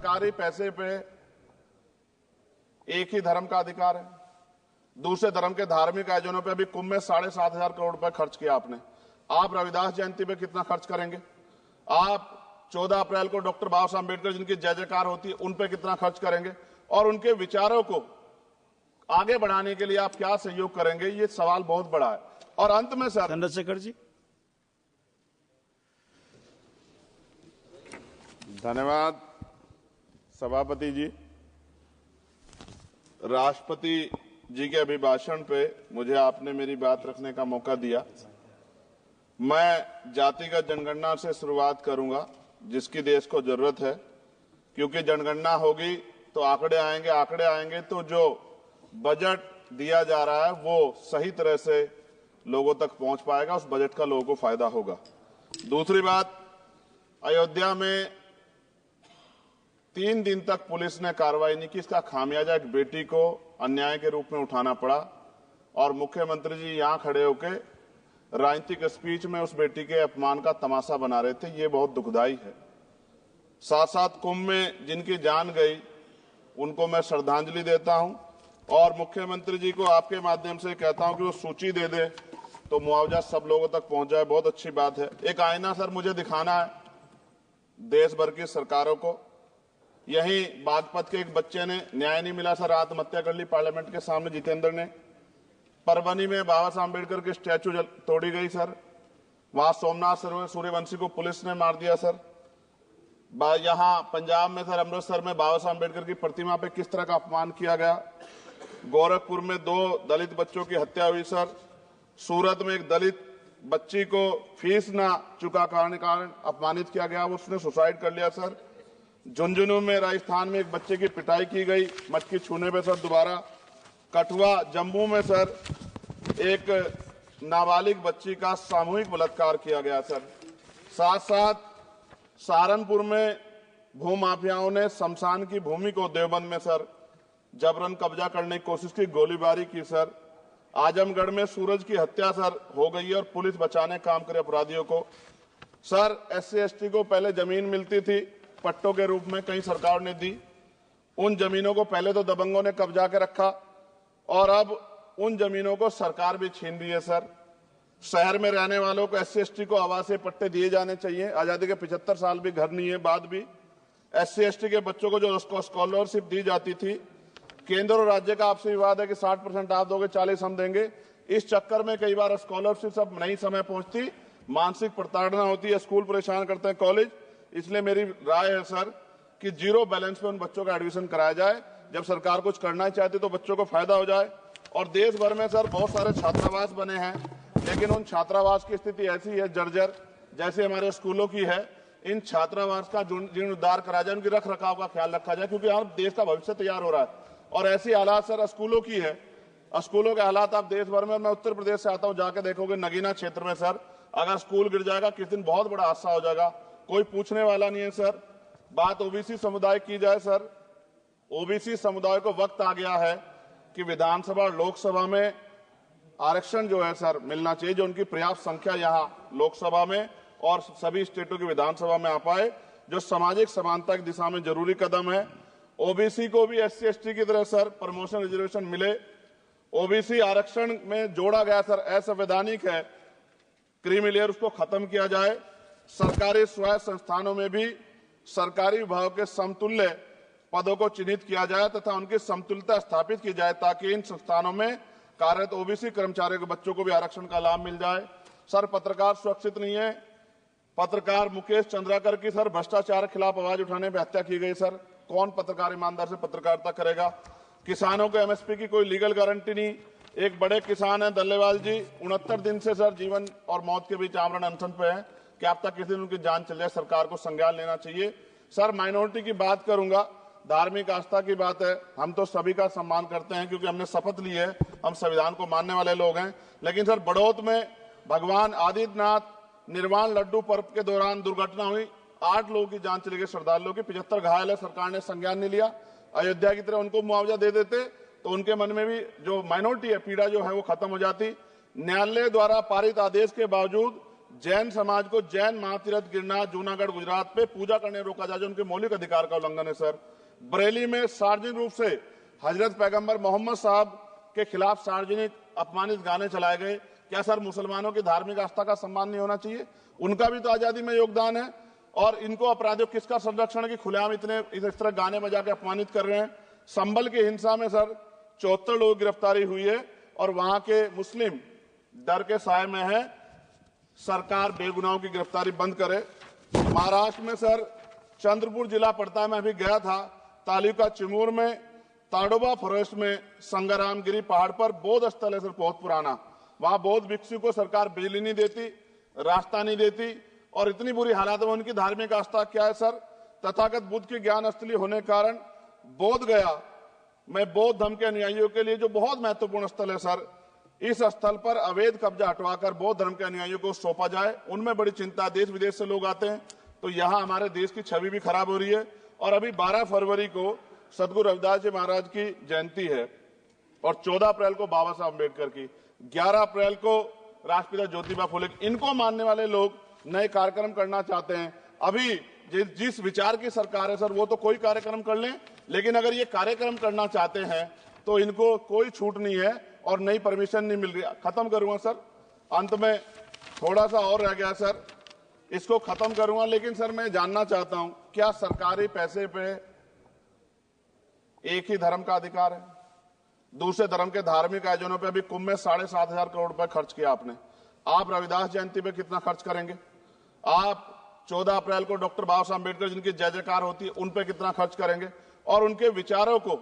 सरकारी पैसे पे एक ही धर्म का अधिकार है, दूसरे धर्म के धार्मिक आयोजनों पे अभी कुंभ में 7,500 करोड़ रुपए खर्च किया आपने। आप रविदास जयंती पे कितना खर्च करेंगे? आप 14 अप्रैल को डॉक्टर बाबा साहब अम्बेडकर जिनकी जय जयकार होती है उन पे कितना खर्च करेंगे? और उनके विचारों को आगे बढ़ाने के लिए आप क्या सहयोग करेंगे? ये सवाल बहुत बड़ा है। और अंत में सर, चंद्रशेखर जी। धन्यवाद सभापति जी। राष्ट्रपति जी के अभिभाषण पे मुझे आपने मेरी बात रखने का मौका दिया। मैं जातिगत जनगणना से शुरुआत करूंगा जिसकी देश को जरूरत है, क्योंकि जनगणना होगी तो आंकड़े आएंगे तो जो बजट दिया जा रहा है वो सही तरह से लोगों तक पहुंच पाएगा, उस बजट का लोगों को फायदा होगा। दूसरी बात, अयोध्या में 3 दिन तक पुलिस ने कार्रवाई नहीं की, इसका खामियाजा एक बेटी को अन्याय के रूप में उठाना पड़ा और मुख्यमंत्री जी यहां खड़े होकर राजनीतिक स्पीच में उस बेटी के अपमान का तमाशा बना रहे थे। ये बहुत दुखदाई है। साथ साथ कुंभ में जिनकी जान गई उनको मैं श्रद्धांजलि देता हूं और मुख्यमंत्री जी को आपके माध्यम से कहता हूं कि वो सूची दे दे तो मुआवजा सब लोगों तक पहुंच जाए। बहुत अच्छी बात है। एक आईना सर मुझे दिखाना है देश भर की सरकारों को। यही बागपत के एक बच्चे ने न्याय नहीं मिला सर, आत्महत्या कर ली पार्लियामेंट के सामने, जितेंद्र ने। परभनी में बाबा साहब अम्बेडकर की स्टैचू तोड़ी गई सर, वहां सोमनाथ सूर्यवंशी को पुलिस ने मार दिया सर। यहां पंजाब में सर, अमृतसर में बाबा साहब अम्बेडकर की प्रतिमा पे किस तरह का अपमान किया गया। गोरखपुर में 2 दलित बच्चों की हत्या हुई सर। सूरत में एक दलित बच्ची को फीस ना चुका कारण अपमानित किया गया, उसने सुसाइड कर लिया सर। झुंझुनू में राजस्थान में एक बच्चे की पिटाई की गई मटकी छूने पे सर दोबारा। कठुआ जम्मू में सर एक नाबालिग बच्ची का सामूहिक बलात्कार किया गया सर। साथ साथ सहारनपुर में भूमाफियाओं ने शमशान की भूमि को देवबंद में सर जबरन कब्जा करने की कोशिश की, गोलीबारी की सर। आजमगढ़ में सूरज की हत्या सर हो गई है और पुलिस बचाने काम करे अपराधियों को। सर SC ST को पहले जमीन मिलती थी पट्टों के रूप में, कई सरकार ने दी। उन जमीनों को पहले तो दबंगों ने कब्जा के रखा और अब उन जमीनों को सरकार भी छीन रही है सर। शहर में रहने वालों को SC ST को आवासीय पट्टे दिए जाने चाहिए। आजादी के 75 साल भी घर नहीं है, बाद भी SC ST के बच्चों को जो स्कॉलरशिप दी जाती थी, केंद्र और राज्य का आपसी विवाद है कि 60% आप दोगे, 40 हम देंगे। इस चक्कर में कई बार स्कॉलरशिप सब नहीं समय पहुंचती, मानसिक प्रताड़ना होती है, स्कूल परेशान करते हैं, कॉलेज। इसलिए मेरी राय है सर कि 0 बैलेंस पे उन बच्चों का एडमिशन कराया जाए। जब सरकार कुछ करना ही चाहती तो बच्चों को फायदा हो जाए। और देश भर में सर बहुत सारे छात्रावास बने हैं, लेकिन उन छात्रावास की स्थिति ऐसी है जर्जर, जैसे हमारे स्कूलों की है। इन छात्रावास का जीर्णोद्धार करा जाए, उनकी रख रखाव का ख्याल रखा जाए, क्योंकि यहाँ देश का भविष्य तैयार हो रहा है। और ऐसी हालात सर स्कूलों की है, स्कूलों के हालात आप देश भर में, मैं उत्तर प्रदेश से आता हूँ, जाके देखोगे नगीना क्षेत्र में सर अगर स्कूल गिर जाएगा किस दिन बहुत बड़ा हादसा हो जाएगा, कोई पूछने वाला नहीं है सर। बात OBC समुदाय की जाए सर, OBC समुदाय को वक्त आ गया है कि विधानसभा और लोकसभा में आरक्षण जो है सर मिलना चाहिए, जो उनकी पर्याप्त संख्या यहाँ लोकसभा में और सभी स्टेटों की विधानसभा में आ पाए, जो सामाजिक समानता की दिशा में जरूरी कदम है। OBC को भी SC ST की तरह सर प्रमोशन रिजर्वेशन मिले। OBC आरक्षण में जोड़ा गया सर असंवैधानिक है, क्रीमी लेयर उसको खत्म किया जाए। सरकारी स्वायत्त संस्थानों में भी सरकारी विभागों के समतुल्य पदों को चिन्हित किया जाए तथा उनकी समतुल्यता स्थापित की जाए, ताकि इन संस्थानों में कार्यरत OBC कर्मचारियों के बच्चों को भी आरक्षण का लाभ मिल जाए। सर पत्रकार सुरक्षित नहीं है। पत्रकार मुकेश चंद्राकर की सर भ्रष्टाचार के खिलाफ आवाज उठाने पर हत्या की गई सर। कौन पत्रकार ईमानदार से पत्रकारिता करेगा? किसानों को MSP की कोई लीगल गारंटी नहीं। एक बड़े किसान है दल्लेवाल जी, 69 दिन से सर जीवन और मौत के बीच आमरण अनशन पे है कि अब तक किसी दिन उनकी जान चल जाए। सरकार को संज्ञान लेना चाहिए। सर माइनॉरिटी की बात करूंगा, धार्मिक आस्था की बात है, हम तो सभी का सम्मान करते हैं क्योंकि हमने शपथ ली है, हम संविधान को मानने वाले लोग हैं। लेकिन सर बड़ौत में भगवान आदित्यनाथ निर्वाण लड्डू पर्व के दौरान दुर्घटना हुई, 8 लोगों की जान चली गई, श्रद्धालुओं की, 75 घायल है। सरकार ने संज्ञान नहीं लिया। अयोध्या की तरह उनको मुआवजा दे देते तो उनके मन में भी जो माइनॉरिटी है पीड़ा जो है वो खत्म हो जाती। न्यायालय द्वारा पारित आदेश के बावजूद जैन समाज को जैन महातीर्थ गिरनार जूनागढ़ गुजरात पे पूजा करने रोका जाए, जो उनके मौलिक अधिकार का उल्लंघन है। सर, बरेली में सार्वजनिक रूप से हजरत पैगंबर मोहम्मद साहब के खिलाफ सार्वजनिक अपमानित गाने चलाए गए। क्या सर मुसलमानों की धार्मिक आस्था का सम्मान नहीं होना चाहिए? उनका भी तो आजादी में योगदान है। और इनको अपराधियों किसका संरक्षण की खुलेआम इतने इस तरह गाने बजा के अपमानित कर रहे हैं। संभल की हिंसा में सर 74 लोगों की गिरफ्तारी हुई है और वहां के मुस्लिम डर के साए में है। सरकार बेगुनाहों की गिरफ्तारी बंद करे। महाराष्ट्र में सर चंद्रपुर जिला पड़ता है, मैं अभी गया था, तालुका चिमूर में ताडोबा फॉरेस्ट में संगरामगिरी पहाड़ पर बौद्ध स्थल है सर, बहुत पुराना। वहां बौद्ध भिक्षु को सरकार बिजली नहीं देती, रास्ता नहीं देती और इतनी बुरी हालात में उनकी धार्मिक आस्था क्या है सर? तथागत बुद्ध की ज्ञान स्थली होने के कारण बोध गया में बौद्ध धर्म के अनुयायियों के लिए जो बहुत महत्वपूर्ण स्थल है सर, इस स्थल पर अवैध कब्जा हटवाकर बौद्ध धर्म के अनुयायियों को सौंपा जाए। उनमें बड़ी चिंता, देश विदेश से लोग आते हैं, तो यहाँ हमारे देश की छवि भी खराब हो रही है। और अभी 12 फरवरी को सदगुरु रविदास जी महाराज की जयंती है और 14 अप्रैल को बाबा साहब अम्बेडकर की, 11 अप्रैल को राष्ट्रपिता ज्योतिबा फुले। इनको मानने वाले लोग नए कार्यक्रम करना चाहते हैं। अभी जिस विचार की सरकार है सर, वो तो कोई कार्यक्रम कर लें, लेकिन अगर ये कार्यक्रम करना चाहते हैं तो इनको कोई छूट नहीं है और नई परमिशन नहीं मिल रही। खत्म करूंगा सर, अंत में थोड़ा सा और रह गया सर, इसको खत्म करूंगा। लेकिन सर मैं जानना चाहता हूं, क्या सरकारी पैसे पे एक ही धर्म का अधिकार है? दूसरे धर्म के धार्मिक आयोजनों पे अभी कुंभ में 7,500 करोड़ रुपए खर्च किया आपने। आप रविदास जयंती पे कितना खर्च करेंगे? आप 14 अप्रैल को डॉक्टर बाबा साहब अम्बेडकर जिनकी जय जयकार होती है, उन पे कितना खर्च करेंगे? और उनके विचारों को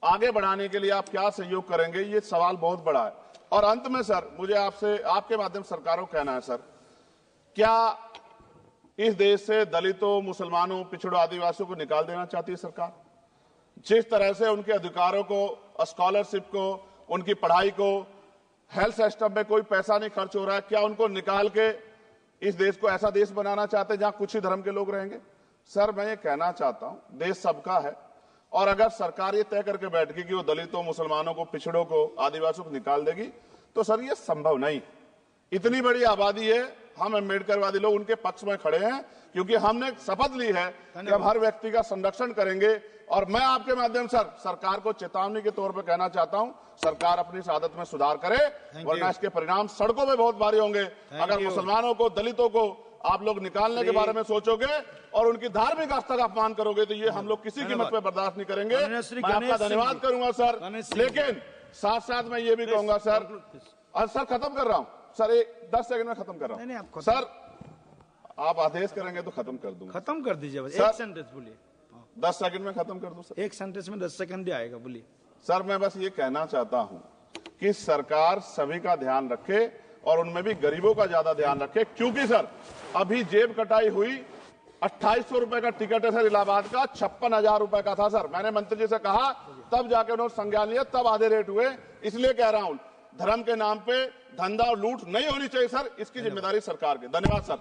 आगे बढ़ाने के लिए आप क्या सहयोग करेंगे? ये सवाल बहुत बड़ा है। और अंत में सर मुझे आपसे आपके माध्यम से सरकारों को कहना है सर, क्या इस देश से दलितों, मुसलमानों, पिछड़ों, आदिवासियों को निकाल देना चाहती है सरकार? जिस तरह से उनके अधिकारों को, स्कॉलरशिप को, उनकी पढ़ाई को, हेल्थ सिस्टम में कोई पैसा नहीं खर्च हो रहा है, क्या उनको निकाल के इस देश को ऐसा देश बनाना चाहते हैं जहां कुछ ही धर्म के लोग रहेंगे? सर मैं ये कहना चाहता हूं, देश सबका है और अगर सरकार ये तय करके बैठ गई कि वो दलितों, मुसलमानों को, पिछड़ों को, आदिवासियों को निकाल देगी, तो सर ये संभव नहीं। इतनी बड़ी आबादी है, हम अम्बेडकरवादी लोग उनके पक्ष में खड़े हैं क्योंकि हमने शपथ ली है कि हम हर व्यक्ति का संरक्षण करेंगे। और मैं आपके माध्यम से सरकार को चेतावनी के तौर पर कहना चाहता हूं, सरकार अपनी इस आदत में सुधार करे, वरना इसके परिणाम सड़कों में बहुत भारी होंगे। अगर मुसलमानों को, दलितों को आप लोग निकालने के बारे में सोचोगे और उनकी धार्मिक आस्था का अपमान करोगे, तो ये हम लोग किसी कीमत पे बर्दाश्त नहीं करेंगे। मैं आपका धन्यवाद करूंगा सर, लेकिन साथ साथ मैं ये भी कहूंगा सर, और सर खत्म कर रहा हूं सर, 10 सेकंड में खत्म कर रहा हूं सर, आप आदेश करेंगे तो खत्म कर दूंगा। खत्म कर दीजिए, एक सेंटेंस बोलिए। 10 सेकंड में खत्म कर दूं सर, एक सेंटेंस में 10 सेकंड ही आएगा, बोलिए। सर मैं बस ये कहना चाहता हूं कि सरकार सभी का ध्यान रखे और उनमें भी गरीबों का ज्यादा ध्यान रखे, क्योंकि सर अभी जेब कटाई हुई 2800 रुपए का टिकट है सर इलाहाबाद का, 56,000 रुपए का था सर। मैंने मंत्री जी से कहा, तब जाके उन्होंने संज्ञान लिया, तब आधे रेट हुए। इसलिए कह रहा हूं, धर्म के नाम पे धंधा और लूट नहीं होनी चाहिए सर, इसकी जिम्मेदारी सरकार की। धन्यवाद सर।